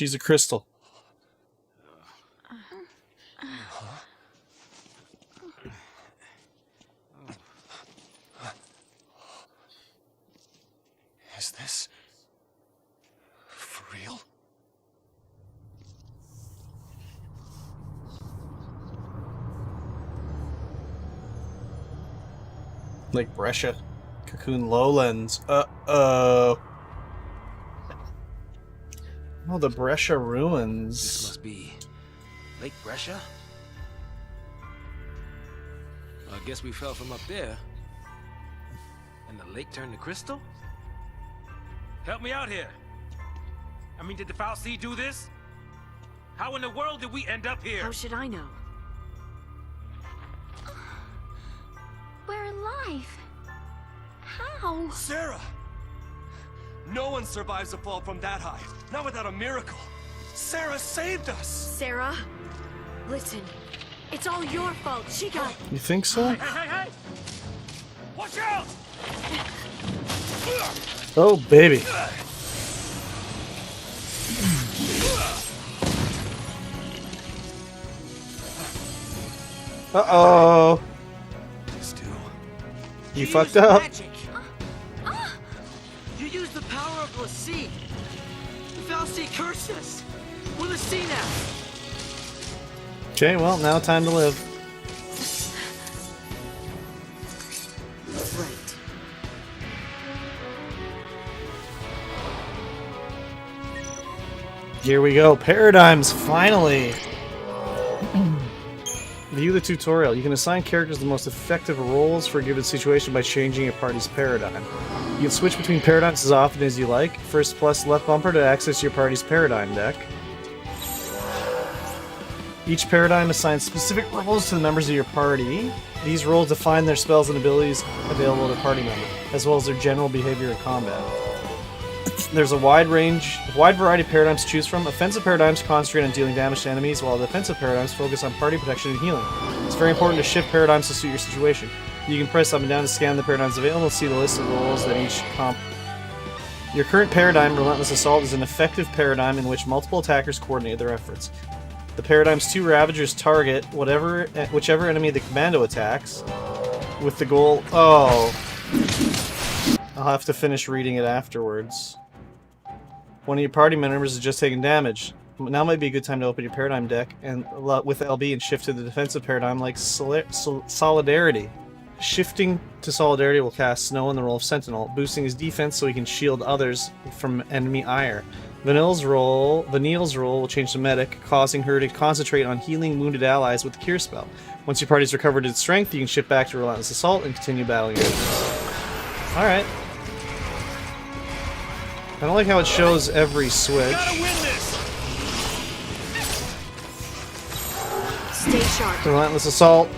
She's a crystal. Is this for real? Like Bresha. Cocoon Lowlands. Uh-oh. Oh, the Bresha ruins. This must be Lake Bresha? I guess we fell from up there. And the lake turned to crystal? Help me out here. I mean, did the Foul Sea do this? How in the world did we end up here? How should I know? We're alive. How? Serah! No one survives a fall from that high. Not without a miracle. Serah saved us! Serah, listen. It's all your fault. She got... You think so? Hey! Watch out! Oh, baby. Uh-oh. You fucked up. Magic. You used the power of the sea. The Foul Sea cursed us. We're the sea now. Okay, well, now time to live. Right. Here we go. Paradigms, finally. View the tutorial. You can assign characters the most effective roles for a given situation by changing your party's paradigm. You can switch between paradigms as often as you like. First plus left bumper to access your party's paradigm deck. Each paradigm assigns specific roles to the members of your party. These roles define their spells and abilities available to party members, as well as their general behavior in combat. There's a wide variety of paradigms to choose from. Offensive paradigms concentrate on dealing damage to enemies, while defensive paradigms focus on party protection and healing. It's very important to shift paradigms to suit your situation. You can press up and down to scan the paradigms available and see the list of roles that each comp. Your current paradigm, Relentless Assault, is an effective paradigm in which multiple attackers coordinate their efforts. The paradigm's two Ravagers target whichever enemy the commando attacks, with the goal... Oh. I'll have to finish reading it afterwards. One of your party members has just taken damage. Now might be a good time to open your paradigm deck and with LB and shift to the defensive paradigm like Solidarity. Shifting to Solidarity will cast Snow in the role of Sentinel, boosting his defense so he can shield others from enemy ire. Vanille's role will change to Medic, causing her to concentrate on healing wounded allies with the Cure spell. Once your party's recovered its strength, you can shift back to Relentless Assault and continue battling your enemies. Alright. I don't like how it shows every switch. Stay sharp. Relentless Assault.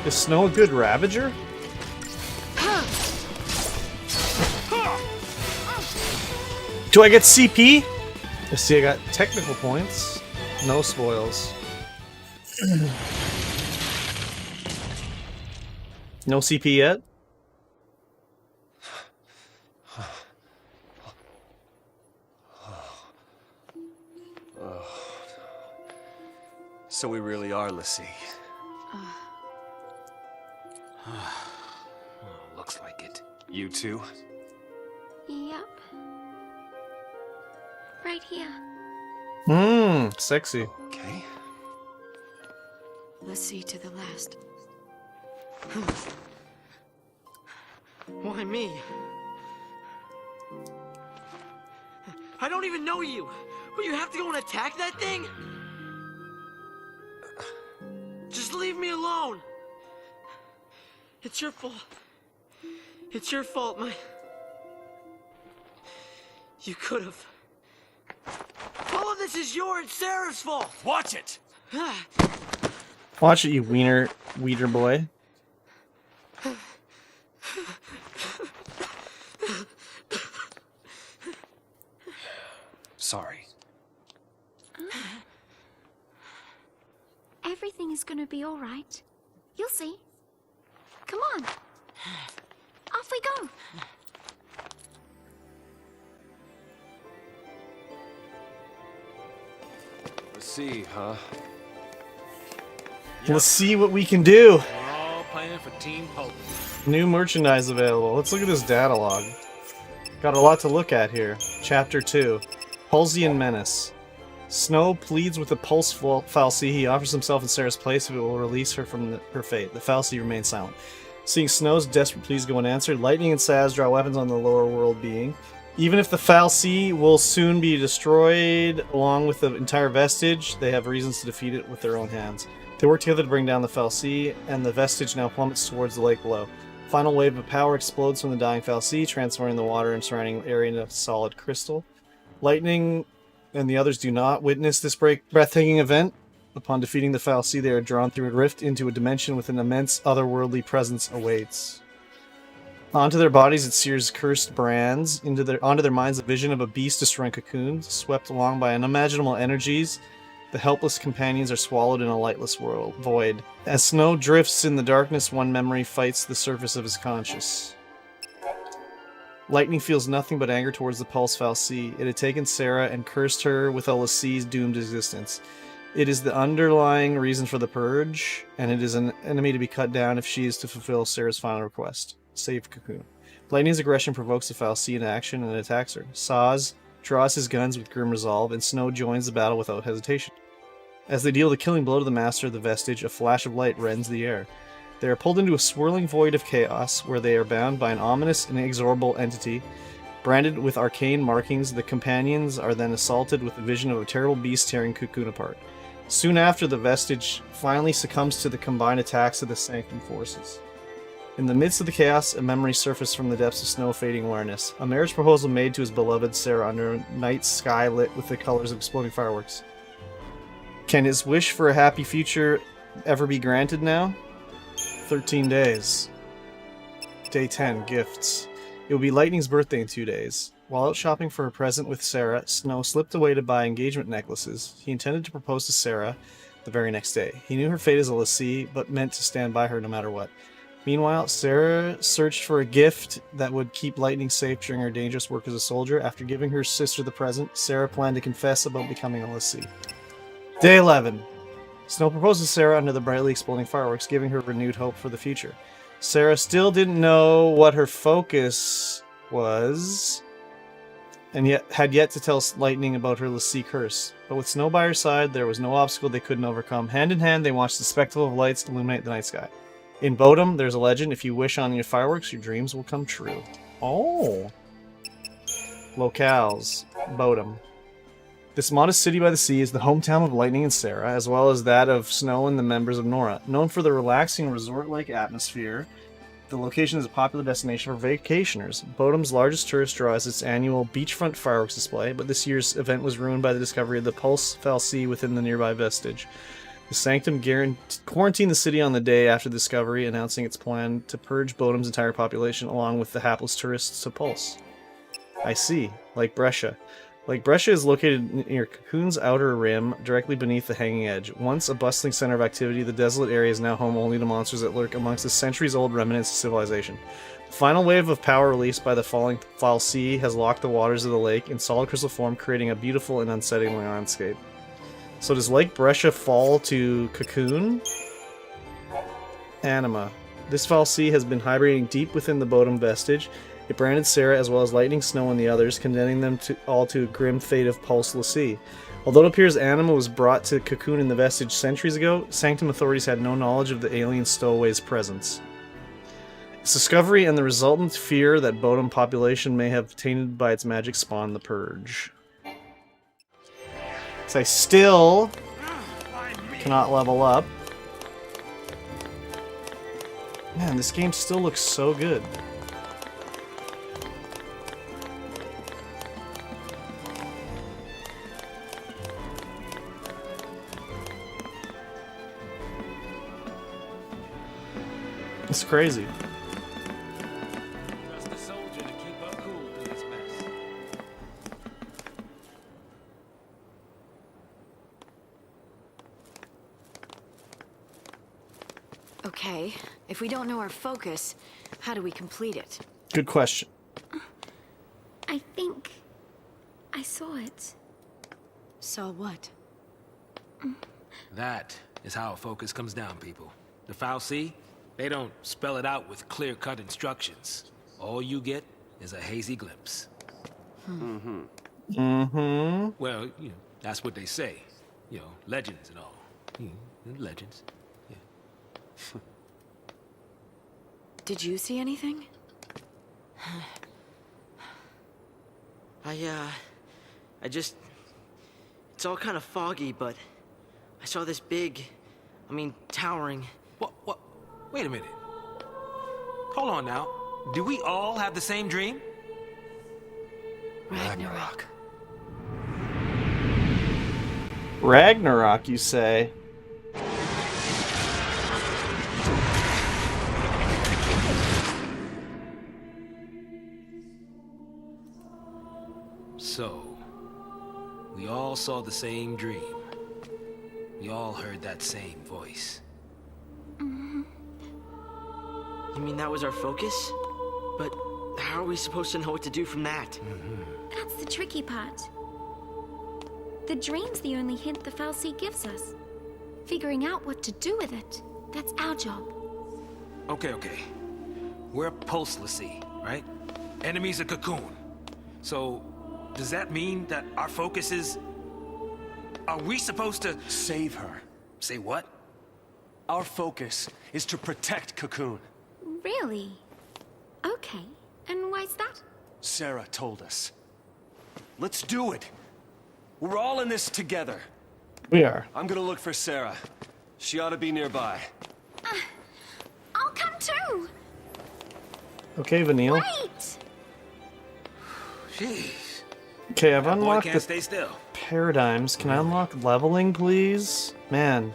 Is Snow a good Ravager? Do I get CP? Let's see, I got technical points. No spoils. No CP yet? So we really are Lassie. Looks like it. You too? Yep. Right here. Sexy. Okay. Let's see to the last. Why me? I don't even know you. Will you have to go and attack that thing? Just leave me alone. It's your fault. It's your fault, You could have. All of this is your and Serah's fault. Watch it! Watch it, you wiener boy. Sorry. Everything is gonna be alright. You'll see. Come on. Off we go. Let's see, huh? Let's see what we can do. We're all playing for Team Pope. New merchandise available. Let's look at this data log. Got a lot to look at here. Chapter 2. Pulsian Menace. Snow pleads with the Pulse Fal'Cie. He offers himself in Serah's place if it will release her from her fate. The Fal'Cie remains silent. Seeing Snow's desperate pleas go unanswered, Lightning and Saz draw weapons on the lower world being. Even if the Fal'Cie will soon be destroyed along with the entire vestige, they have reasons to defeat it with their own hands. They work together to bring down the Fal'Cie, and the vestige now plummets towards the lake below. Final wave of power explodes from the dying Fal'Cie, transforming the water and surrounding area into solid crystal. Lightning and the others do not witness this breathtaking event. Upon defeating the Fal'Cie, they are drawn through a rift into a dimension with an immense otherworldly presence awaits. Onto their bodies it sears cursed brands, onto their minds a vision of a beast destroying cocoons, swept along by unimaginable energies. The helpless companions are swallowed in a lightless void. As Snow drifts in the darkness, one memory fights the surface of his conscience. Lightning feels nothing but anger towards the Pulse Fal'Cie. It had taken Serah and cursed her with a l'Cie's doomed existence. It is the underlying reason for the purge, and it is an enemy to be cut down if she is to fulfill Serah's final request. Save Cocoon. Lightning's aggression provokes the Fal'Cie into action and attacks her. Saz draws his guns with grim resolve, and Snow joins the battle without hesitation. As they deal the killing blow to the master of the vestige, a flash of light rends the air. They are pulled into a swirling void of chaos, where they are bound by an ominous and inexorable entity. Branded with arcane markings, the companions are then assaulted with the vision of a terrible beast tearing Cocoon apart. Soon after, the vestige finally succumbs to the combined attacks of the Sanctum forces. In the midst of the chaos, a memory surfaced from the depths of Snow-fading awareness. A marriage proposal made to his beloved Serah under a night sky lit with the colors of exploding fireworks. Can his wish for a happy future ever be granted now? 13 days. Day 10, gifts. It will be Lightning's birthday in 2 days. While out shopping for a present with Serah, Snow slipped away to buy engagement necklaces. He intended to propose to Serah the very next day. He knew her fate as a l'Cie, but meant to stand by her no matter what. Meanwhile, Serah searched for a gift that would keep Lightning safe during her dangerous work as a soldier. After giving her sister the present, Serah planned to confess about becoming a l'Cie. Day 11. Snow proposed to Serah under the brightly exploding fireworks, giving her renewed hope for the future. Serah still didn't know what her focus was, and had yet to tell Lightning about her l'Cie curse. But with Snow by her side, there was no obstacle they couldn't overcome. Hand in hand, they watched the spectacle of lights illuminate the night sky. In Bodum, there's a legend: if you wish on your fireworks, your dreams will come true. Oh! Locales. Bodum. This modest city by the sea is the hometown of Lightning and Serah, as well as that of Snow and the members of Nora. Known for the relaxing resort-like atmosphere, the location is a popular destination for vacationers. Bodum's largest tourist draw is its annual beachfront fireworks display, but this year's event was ruined by the discovery of the Pulse Fal'Cie within the nearby vestige. The Sanctum quarantined the city on the day after the discovery, announcing its plan to purge Bodum's entire population along with the hapless tourists to Pulse. I see. Like Bresha. Lake Bresha is located near Cocoon's outer rim, directly beneath the hanging edge. Once a bustling center of activity, the desolate area is now home only to monsters that lurk amongst the centuries-old remnants of civilization. The final wave of power released by the falling Fal'Cie has locked the waters of the lake in solid crystal form, creating a beautiful and unsettling landscape. So does Lake Bresha fall to Cocoon? Anima. This Fal'Cie has been hibernating deep within the Bodum vestige. It branded Serah as well as Lightning, Snow, and the others, condemning them all to a grim fate of Pulse l'Cie. Although it appears Anima was brought to Cocoon in the vestige centuries ago, Sanctum authorities had no knowledge of the alien stowaway's presence. Its discovery and the resultant fear that Bodum population may have tainted by its magic spawned the Purge. So I still cannot level up. Man, this game still looks so good. It's crazy. Trust the soldier to keep her cool through this mess. Okay, if we don't know our focus, how do we complete it? Good question. I think I saw it. Saw what? That is how a focus comes down, people. The fal'Cie, they don't spell it out with clear-cut instructions. All you get is a hazy glimpse. Well, you know, that's what they say. You know, legends and all. Legends. Yeah. Did you see anything? I just... It's all kind of foggy, but I saw this big, towering... What? Wait a minute. Hold on now. Do we all have the same dream? Ragnarok. Ragnarok, you say? So, we all saw the same dream. We all heard that same voice. You mean that was our focus? But how are we supposed to know what to do from that? That's the tricky part. The dream's the only hint the fal'Cie gives us. Figuring out what to do with it, that's our job. Okay. We're pulselessy, right? Enemy's a cocoon. So, does that mean that our focus is... Are we supposed to... Save her. Say what? Our focus is to protect Cocoon. Really? Okay. And why's that? Serah told us. Let's do it. We're all in this together. We are. I'm gonna look for Serah. She ought to be nearby. I'll come too! Okay, Vanille. Wait! Jeez. Okay, I've That boy unlocked can't the stay still. paradigms. Can I unlock leveling, please? Man.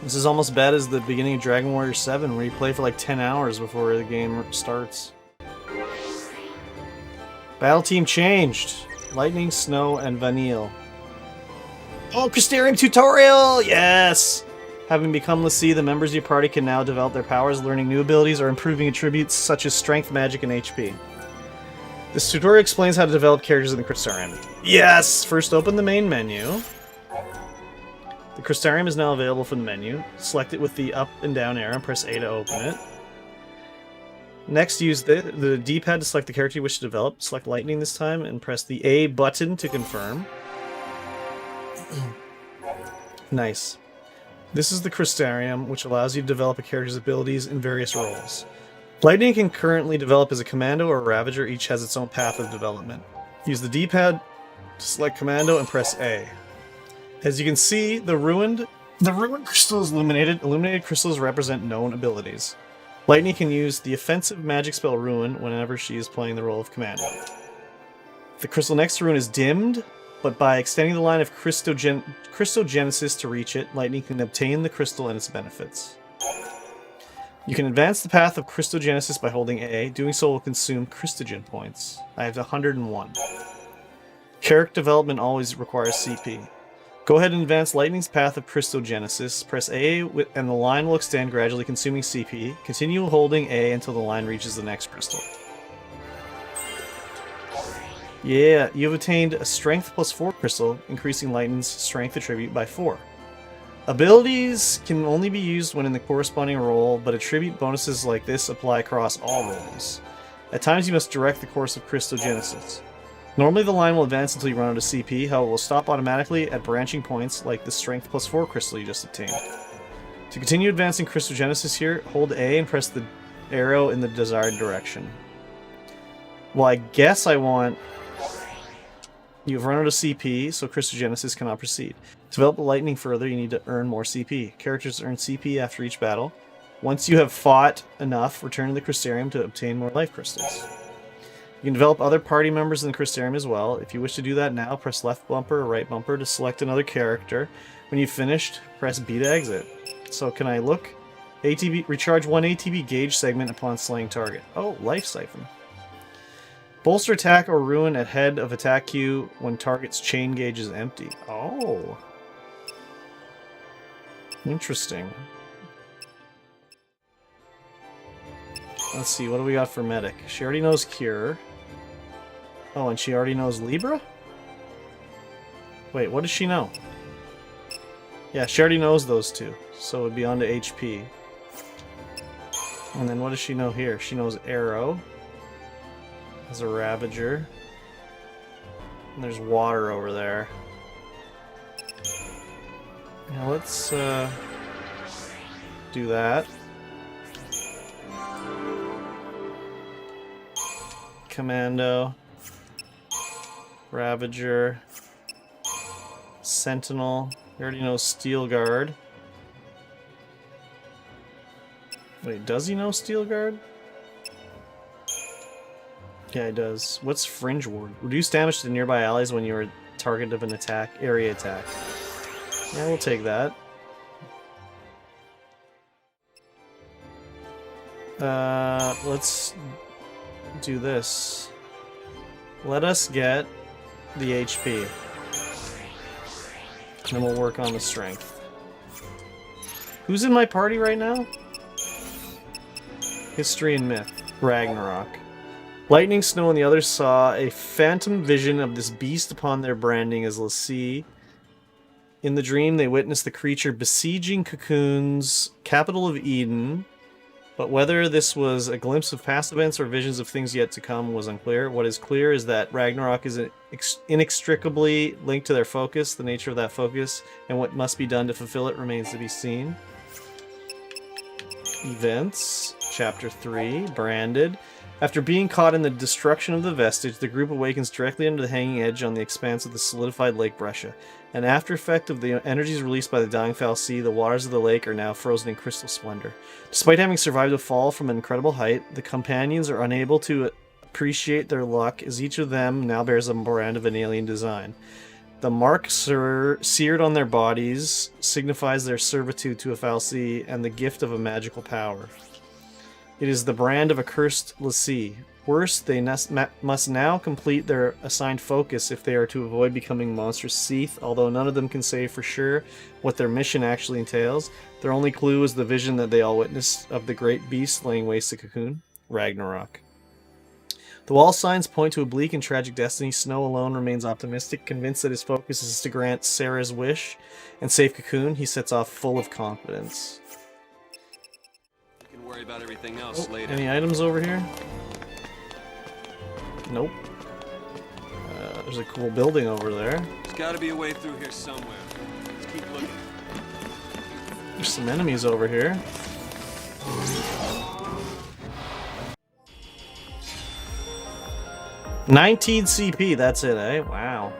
This is almost bad as the beginning of Dragon Warrior 7, where you play for like 10 hours before the game starts. Battle team changed. Lightning, Snow, and Vanille. Oh, Crystarium tutorial! Yes! Having become l'Cie, the members of your party can now develop their powers, learning new abilities, or improving attributes such as strength, magic, and HP. This tutorial explains how to develop characters in the Crystarium. Yes! First, open the main menu. The Crystarium is now available from the menu. Select it with the up and down arrow and press A to open it. Next, use the D-pad to select the character you wish to develop. Select Lightning this time and press the A button to confirm. Nice. This is the Crystarium, which allows you to develop a character's abilities in various roles. Lightning can currently develop as a Commando or a Ravager, each has its own path of development. Use the D-pad to select Commando and press A. As you can see, the ruined crystal is illuminated. Illuminated crystals represent known abilities. Lightning can use the offensive magic spell Ruin whenever she is playing the role of Commando. The crystal next to Ruin is dimmed, but by extending the line of Crystalgenesis to reach it, Lightning can obtain the crystal and its benefits. You can advance the path of Crystalgenesis by holding A. Doing so will consume Crystogen points. I have 101. Character development always requires CP. Go ahead and advance Lightning's path of Crystalgenesis. Press A and the line will extend, gradually consuming CP. Continue holding A until the line reaches the next crystal. Yeah, you've attained a Strength plus 4 crystal, increasing Lightning's strength attribute by 4. Abilities can only be used when in the corresponding role, but attribute bonuses like this apply across all roles. At times you must direct the course of Crystalgenesis. Normally the line will advance until you run out of CP, however it will stop automatically at branching points like the Strength plus 4 crystal you just obtained. To continue advancing Crystalgenesis here, hold A and press the arrow in the desired direction. Well, I guess I want... You've run out of CP, so Crystalgenesis cannot proceed. To develop the Lightning further, you need to earn more CP. Characters earn CP after each battle. Once you have fought enough, return to the Crystarium to obtain more life crystals. You can develop other party members in the Crystarium as well. If you wish to do that now, press left bumper or right bumper to select another character. When you've finished, press B to exit. So can I look? ATB, recharge 1 ATB gauge segment upon slaying target. Oh, life siphon. Bolster attack or ruin at head of attack queue when target's chain gauge is empty. Oh. Interesting. Let's see, what do we got for medic? She already knows cure. Oh, and she already knows Libra? Wait, what does she know? Yeah, she already knows those two, so it would be on to HP. And then what does she know here? She knows Arrow. As a Ravager. And there's water over there. Now let's do that. Commando. Ravager. Sentinel. You already know Steel Guard. Wait, does he know Steel Guard? Yeah, he does. What's Fringe Ward? Reduce damage to nearby allies when you are target of an attack, area attack. Yeah, we'll take that. Let's do this. Let us get the HP. Then we'll work on the strength. Who's in my party right now? History and Myth. Ragnarok. Lightning, Snow, and the others saw a phantom vision of this beast upon their branding as l'Cie. In the dream, they witnessed the creature besieging Cocoon's capital of Eden, but whether this was a glimpse of past events or visions of things yet to come was unclear. What is clear is that Ragnarok is inextricably linked to their focus, the nature of that focus, and what must be done to fulfill it remains to be seen. Events, Chapter 3, Branded. After being caught in the destruction of the vestige, the group awakens directly under the hanging edge on the expanse of the solidified Lake Bresha. An after effect of the energies released by the dying fal'Cie, the waters of the lake are now frozen in crystal splendor. Despite having survived a fall from an incredible height, the companions are unable to appreciate their luck, as each of them now bears a brand of an alien design. The mark seared on their bodies signifies their servitude to a fal'Cie and the gift of a magical power. It is the brand of a cursed l'Cie. Worse, they must now complete their assigned focus if they are to avoid becoming monstrous Seath, although none of them can say for sure what their mission actually entails. Their only clue is the vision that they all witnessed of the great beast laying waste to Cocoon, Ragnarok. Though all signs point to a bleak and tragic destiny, Snow alone remains optimistic, convinced that his focus is to grant Serah's wish and save Cocoon. He sets off full of confidence. We can worry about everything else later. Any items over here? Nope. There's a cool building over there. There's got to be a way through here somewhere. Let's keep looking. There's some enemies over here. $19 CP, that's it, eh? Wow.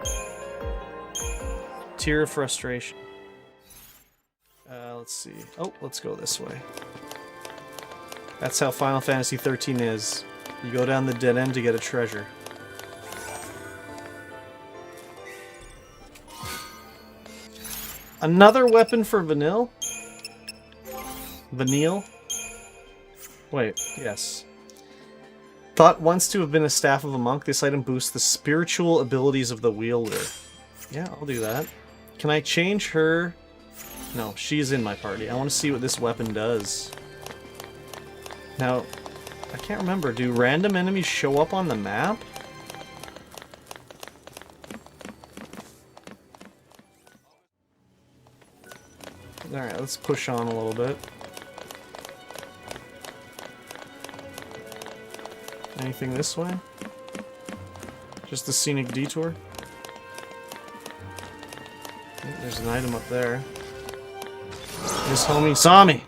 Tear of frustration. Let's see. Oh, let's go this way. That's how Final Fantasy XIII is. You go down the dead end to get a treasure. Another weapon for Vanille? Vanille? Wait, yes. Thought once to have been a staff of a monk, this item boosts the spiritual abilities of the wielder. Yeah, I'll do that. Can I change her? No, she's in my party. I want to see what this weapon does. Now, I can't remember. Do random enemies show up on the map? Alright, let's push on a little bit. Anything this way? Just a scenic detour? There's an item up there. This homie saw me!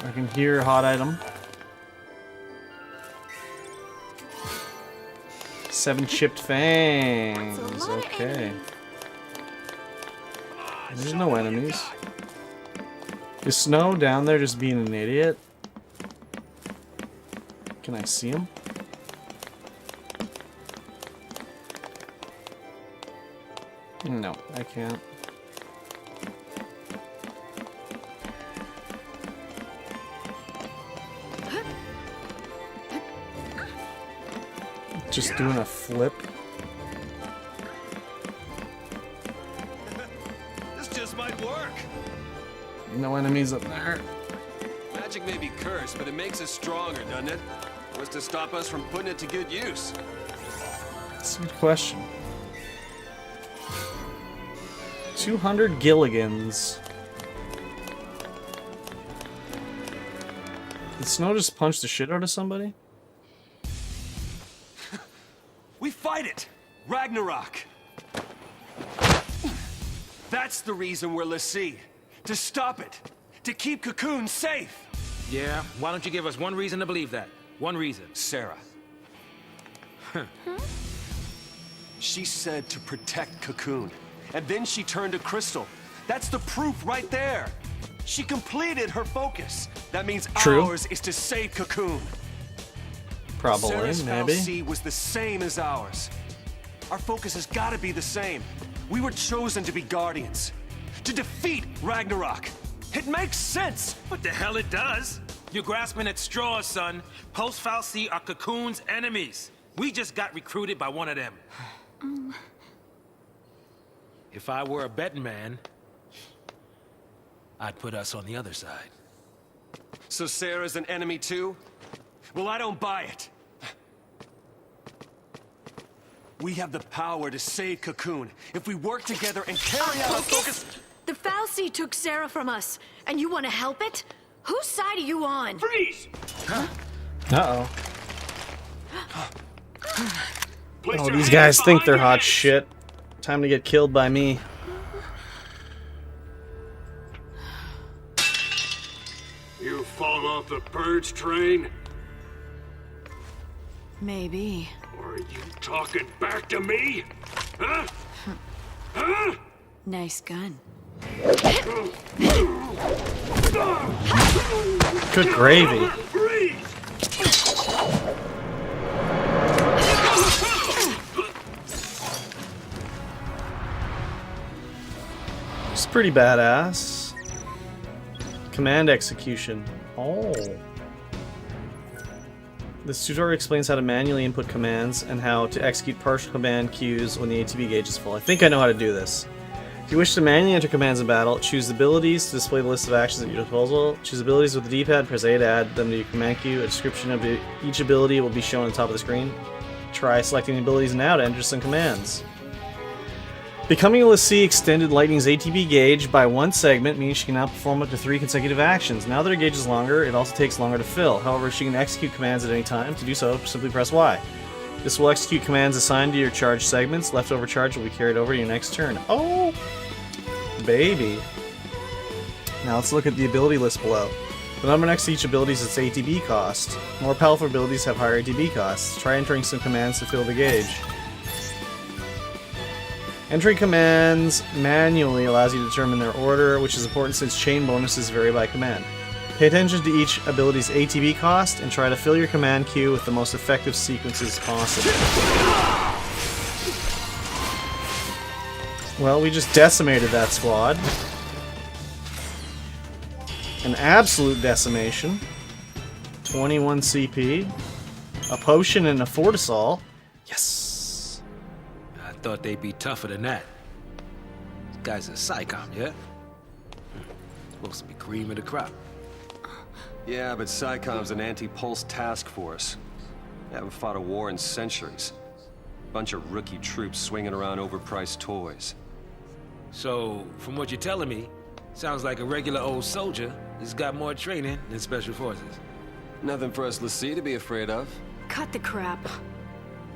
I can hear a hot item. 7 chipped fangs. Okay. There's no enemies. Is Snow down there just being an idiot? Can I see him? No, I can't. Just doing a flip. This just might work. No enemies up there. magic may be cursed, but it makes us stronger, doesn't it? What's to stop us from putting it to good use? That's a good question. 200 Gilligans. Did Snow just punch the shit out of somebody? We fight it! Ragnarok! That's the reason we're l'Cie. To stop it. To keep Cocoon safe. Yeah, why don't you give us one reason to believe that? One reason. Serah. She said to protect Cocoon. And then she turned to Crystal. That's the proof right there. She completed her focus. That means True. ours is to save Cocoon. Probably, Serah's maybe. fal'Cie was the same as ours. Our focus has got to be the same. We were chosen to be guardians. To defeat Ragnarok. It makes sense. What the hell it does? You're grasping at straws, son. Post fal'Cie are Cocoon's enemies. We just got recruited by one of them. If I were a betting man, I'd put us on the other side. So Serah's an enemy too? Well, I don't buy it. We have the power to save Cocoon if we work together and carry out our focus. The fal'Cie took Serah from us, and you want to help it? Whose side are you on? Freeze! Uh-oh. Oh, these guys think they're hot shit. Time to get killed by me. You fall off the purge train? Maybe. Or are you talking back to me? Huh? Huh? Nice gun. Good gravy. Freeze! It's pretty badass. Command execution. Oh. This tutorial explains how to manually input commands and how to execute partial command queues when the ATB gauge is full. I think I know how to do this. If you wish to manually enter commands in battle, choose abilities to display the list of actions at your disposal. Choose abilities with the D-pad, press A to add them to your command queue. A description of each ability will be shown on the top of the screen. Try selecting the abilities now to enter some commands. Becoming a l'Cie extended Lightning's ATB gauge by one segment means she can now perform up to 3 consecutive actions. Now that her gauge is longer, it also takes longer to fill. However, she can execute commands at any time. To do so, simply press Y. This will execute commands assigned to your charge segments. Leftover charge will be carried over to your next turn. Oh, baby. Now let's look at the ability list below. The number next to each ability is its ATB cost. More powerful abilities have higher ATB costs. Try entering some commands to fill the gauge. Entering commands manually allows you to determine their order, which is important since chain bonuses vary by command. Pay attention to each ability's ATB cost and try to fill your command queue with the most effective sequences possible. Well, we just decimated that squad. An absolute decimation. 21 CP. A potion and a Fortisol. Yes! I thought they'd be tougher than that. This guy's a Psycom, yeah? Supposed to be cream of the crop. Yeah, but PSICOM's an anti-pulse task force. They haven't fought a war in centuries. Bunch of rookie troops swinging around overpriced toys. So, from what you're telling me, sounds like a regular old soldier has got more training than special forces. Nothing for us l'Cie to be afraid of. Cut the crap.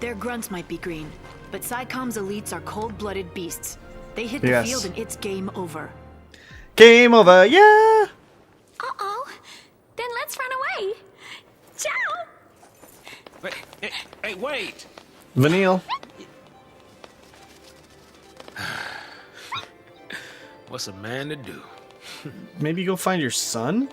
Their grunts might be green, but PSICOM's elites are cold-blooded beasts. They hit the Yes. field and it's game over. Game over, yeah! Uh-oh. Then let's run away. Ciao! Wait, hey, wait! Vanille. What's a man to do? Maybe go find your son?